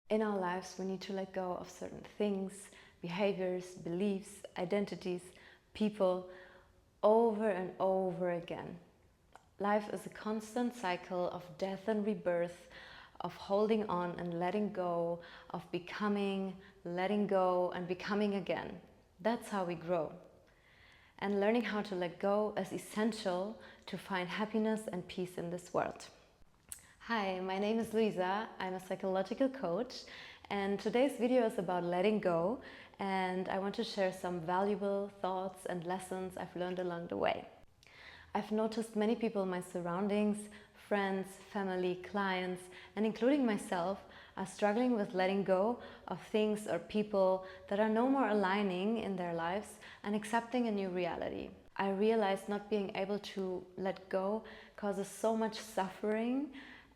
In our lives, we need to let go of certain things, behaviors, beliefs, identities, people, over and over again. Life is a constant cycle of death and rebirth, of holding on and letting go, of becoming, letting go and becoming again. That's how we grow. And learning how to let go is essential to find happiness and peace in this world. Hi, my name is Luisa. I'm a psychological coach, and today's video is about letting go, and I want to share some valuable thoughts and lessons I've learned along the way. I've noticed many people in my surroundings, friends, family, clients, and including myself, are struggling with letting go of things or people that are no more aligning in their lives and accepting a new reality. I realized not being able to let go causes so much suffering,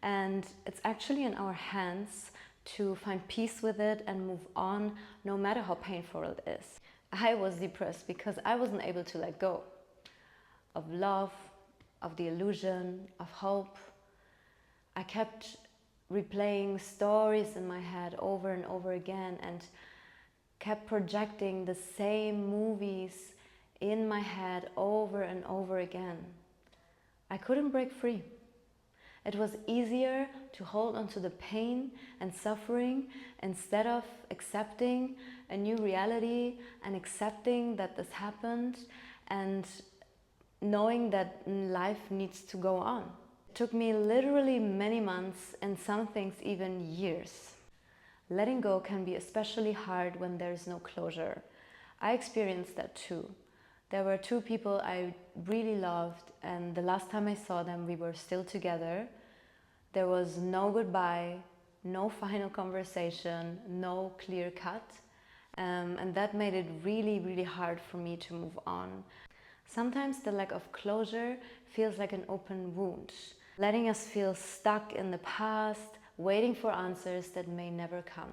and it's actually in our hands to find peace with it and move on, no matter how painful it is. I was depressed because I wasn't able to let go of love, of the illusion, of hope. I kept replaying stories in my head over and over again and kept projecting the same movies in my head over and over again. I couldn't break free. It was easier to hold on to the pain and suffering instead of accepting a new reality and accepting that this happened and knowing that life needs to go on. It took me literally many months and some things even years. Letting go can be especially hard when there is no closure. I experienced that too. There were two people I really loved, and the last time I saw them, we were still together. There was no goodbye, no final conversation, no clear cut, and that made it really, really hard for me to move on. Sometimes the lack of closure feels like an open wound, letting us feel stuck in the past, waiting for answers that may never come.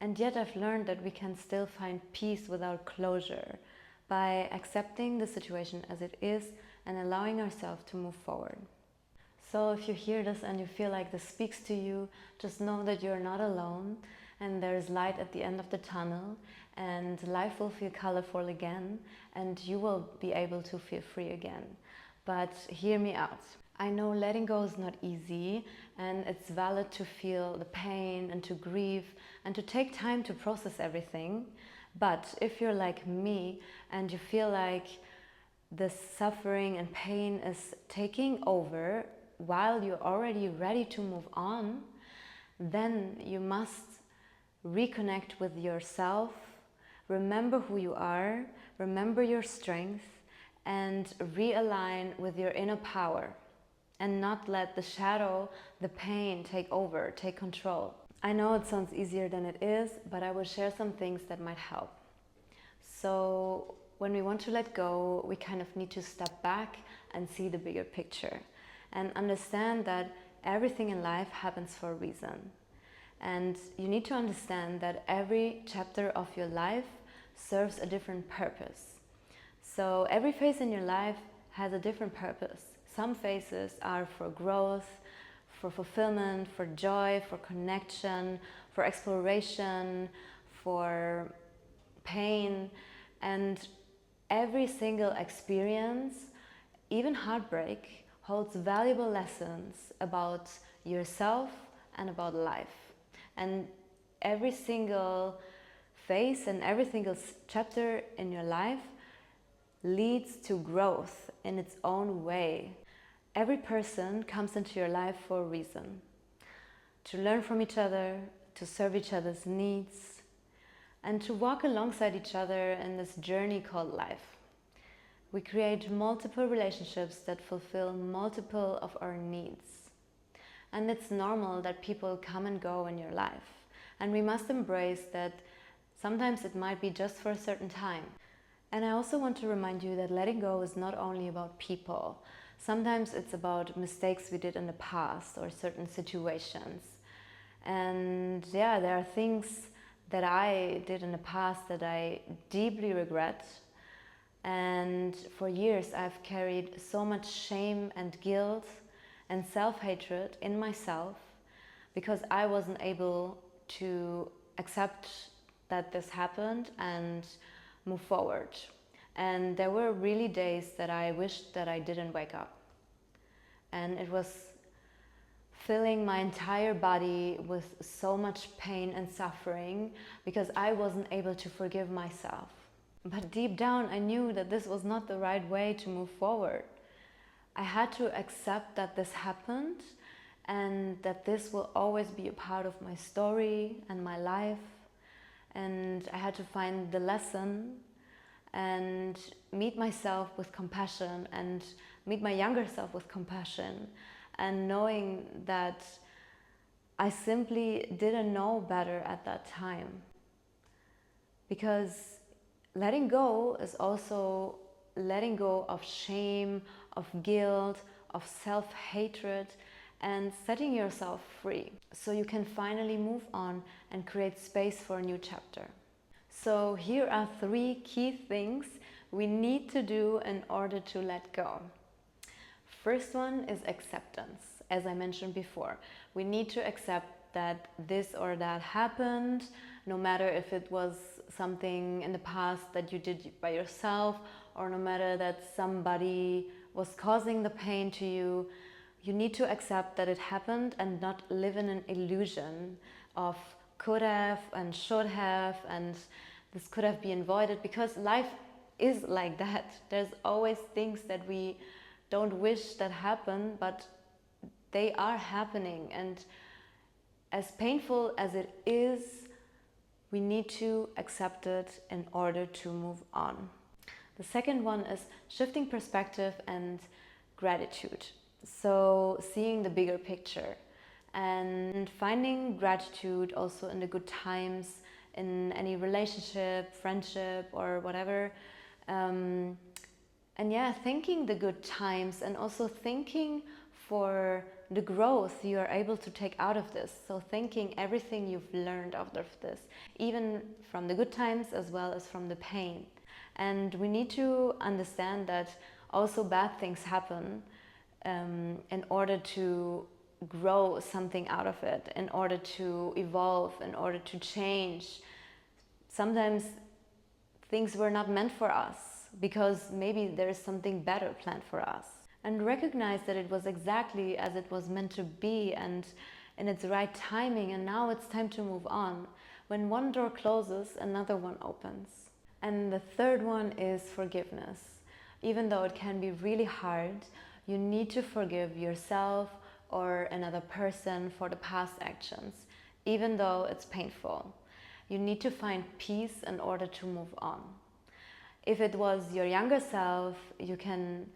And yet I've learned that we can still find peace without closure by accepting the situation as it is and allowing ourselves to move forward. So if you hear this and you feel like this speaks to you, just know that you're not alone and there's light at the end of the tunnel, and life will feel colorful again and you will be able to feel free again. But hear me out. I know letting go is not easy, and it's valid to feel the pain and to grieve and to take time to process everything. But if you're like me and you feel like the suffering and pain is taking over while you're already ready to move on, then you must reconnect with yourself, remember who you are, remember your strength, and realign with your inner power, and not let the shadow, the pain take over, take control. I know it sounds easier than it is, but I will share some things that might help. So when we want to let go, we kind of need to step back and see the bigger picture and understand that everything in life happens for a reason. And you need to understand that every chapter of your life serves a different purpose. So every phase in your life has a different purpose. Some phases are for growth, for fulfillment, for joy, for connection, for exploration, for pain. And every single experience, even heartbreak, holds valuable lessons about yourself and about life. And every single phase and every single chapter in your life leads to growth in its own way. Every person comes into your life for a reason. To learn from each other, to serve each other's needs, and to walk alongside each other in this journey called life. We create multiple relationships that fulfill multiple of our needs. And it's normal that people come and go in your life. And we must embrace that sometimes it might be just for a certain time. And I also want to remind you that letting go is not only about people. Sometimes it's about mistakes we did in the past or certain situations. And yeah, there are things that I did in the past that I deeply regret. And for years I've carried so much shame and guilt and self-hatred in myself because I wasn't able to accept that this happened and move forward. And there were really days that I wished that I didn't wake up. And it was filling my entire body with so much pain and suffering because I wasn't able to forgive myself. But deep down, I knew that this was not the right way to move forward. I had to accept that this happened and that this will always be a part of my story and my life. And I had to find the lesson and meet myself with compassion and meet my younger self with compassion, and knowing that I simply didn't know better at that time. Because letting go is also letting go of shame, of guilt, of self-hatred, and setting yourself free so you can finally move on and create space for a new chapter. So here are 3 key things we need to do in order to let go. First one is acceptance. As I mentioned before, we need to accept that this or that happened, no matter if it was something in the past that you did by yourself, or no matter that somebody was causing the pain to you. You need to accept that it happened and not live in an illusion of could have and should have and this could have been avoided, because life is like that. There's always things that we don't wish that happen, but they are happening, and as painful as it is, we need to accept it in order to move on. The second one is shifting perspective and gratitude. So seeing the bigger picture and finding gratitude also in the good times, in any relationship, friendship or whatever. And yeah, thanking the good times and also thanking for the growth you are able to take out of this. So thanking everything you've learned out of this, even from the good times as well as from the pain. And we need to understand that also bad things happen in order to grow something out of it, in order to evolve, in order to change. Sometimes things were not meant for us because maybe there is something better planned for us. And recognize that it was exactly as it was meant to be and in its right timing, and now it's time to move on. When one door closes, another one opens. And the third one is forgiveness. Even though it can be really hard, you need to forgive yourself or another person for the past actions, even though it's painful. You need to find peace in order to move on. If it was your younger self, you can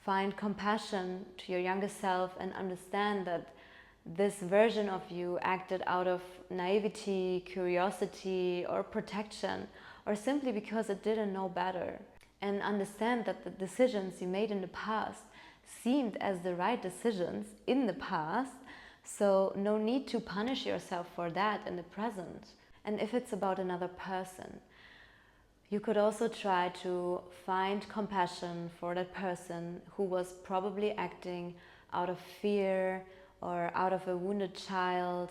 find compassion to your younger self and understand that this version of you acted out of naivety, curiosity, or protection, or simply because it didn't know better. And understand that the decisions you made in the past seemed as the right decisions in the past, so no need to punish yourself for that in the present. And if it's about another person, you could also try to find compassion for that person who was probably acting out of fear or out of a wounded child,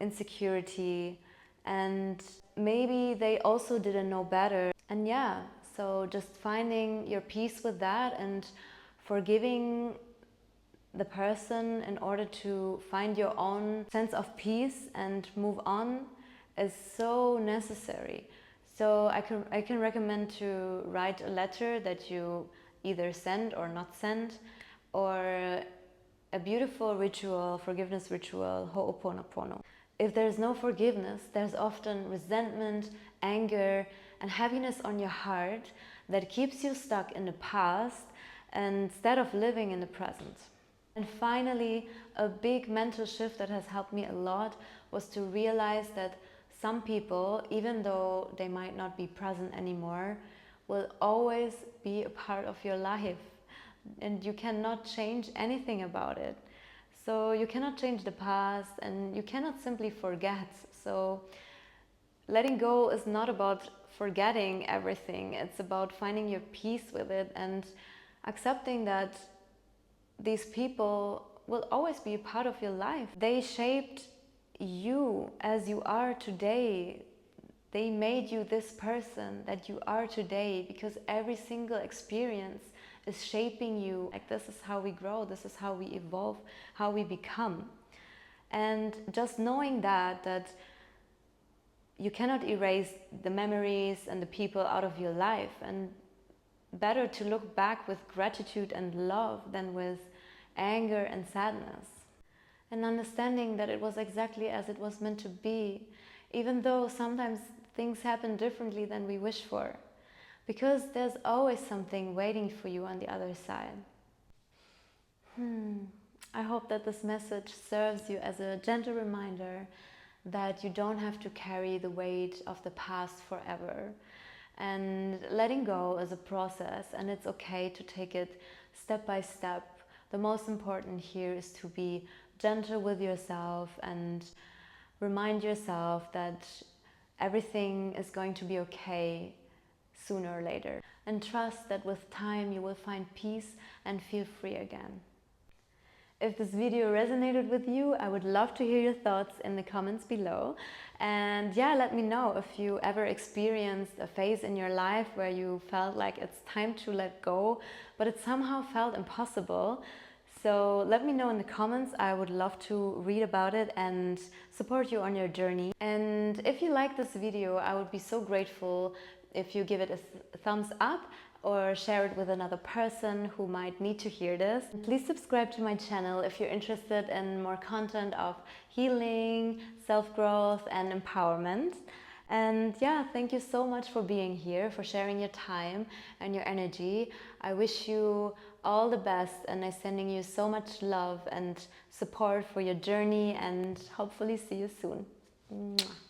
insecurity, and maybe they also didn't know better. And yeah, so just finding your peace with that and forgiving the person in order to find your own sense of peace and move on is so necessary. So I can recommend to write a letter that you either send or not send, or a beautiful ritual, forgiveness ritual, Ho'oponopono. If there's no forgiveness, there's often resentment, anger, and heaviness on your heart that keeps you stuck in the past instead of living in the present. And finally, a big mental shift that has helped me a lot was to realize that some people, even though they might not be present anymore, will always be a part of your life, and you cannot change anything about it. So you cannot change the past and you cannot simply forget. So letting go is not about forgetting everything. It's about finding your peace with it and accepting that these people will always be a part of your life. They shaped you, as you are today, they made you this person that you are today, because every single experience is shaping you. Like, this is how we grow, this is how we evolve, how we become. And just knowing that you cannot erase the memories and the people out of your life, and better to look back with gratitude and love than with anger and sadness. And understanding that it was exactly as it was meant to be, even though sometimes things happen differently than we wish for, because there's always something waiting for you on the other side. I hope that this message serves you as a gentle reminder that you don't have to carry the weight of the past forever. And letting go is a process, and it's okay to take it step by step. The most important here is to be gentle with yourself and remind yourself that everything is going to be okay sooner or later. And trust that with time you will find peace and feel free again. If this video resonated with you, I would love to hear your thoughts in the comments below. And yeah, let me know if you ever experienced a phase in your life where you felt like it's time to let go, but it somehow felt impossible. So let me know in the comments. I would love to read about it and support you on your journey. And if you like this video, I would be so grateful if you give it a thumbs up or share it with another person who might need to hear this. Please subscribe to my channel if you're interested in more content of healing, self-growth and empowerment. And yeah, thank you so much for being here, for sharing your time and your energy. I wish you all the best, and I'm sending you so much love and support for your journey, and hopefully see you soon. Mwah.